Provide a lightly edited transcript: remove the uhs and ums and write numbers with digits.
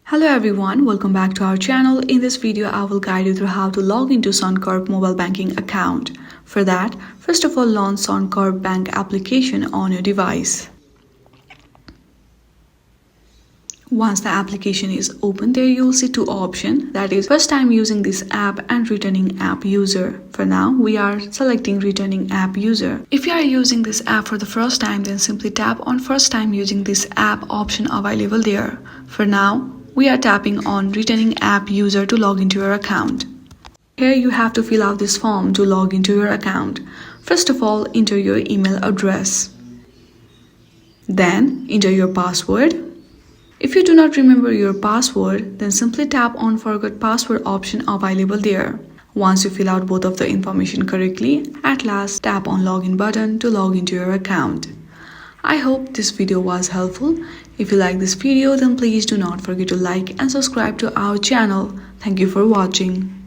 Hello everyone, welcome back to our channel. In this video, I will guide you through how to log into Suncorp mobile banking account. For that, first of all, launch Suncorp Bank application on your device. Once the application is open, there you'll see two options, that is first time using this app and returning app user. For now, we are selecting returning app user. If you are using this app for the first time, then simply tap on first time using this app option available there. For now, we are tapping on returning app user to log into your account. Here you have to fill out this form to log into your account. First of all, enter your email address. Then enter your password. If you do not remember your password, then simply tap on forgot password option available there. Once you fill out both of the information correctly, at last tap on login button to log into your account. I hope this video was helpful. If you like this video, then please do not forget to like and subscribe to our channel. Thank you for watching.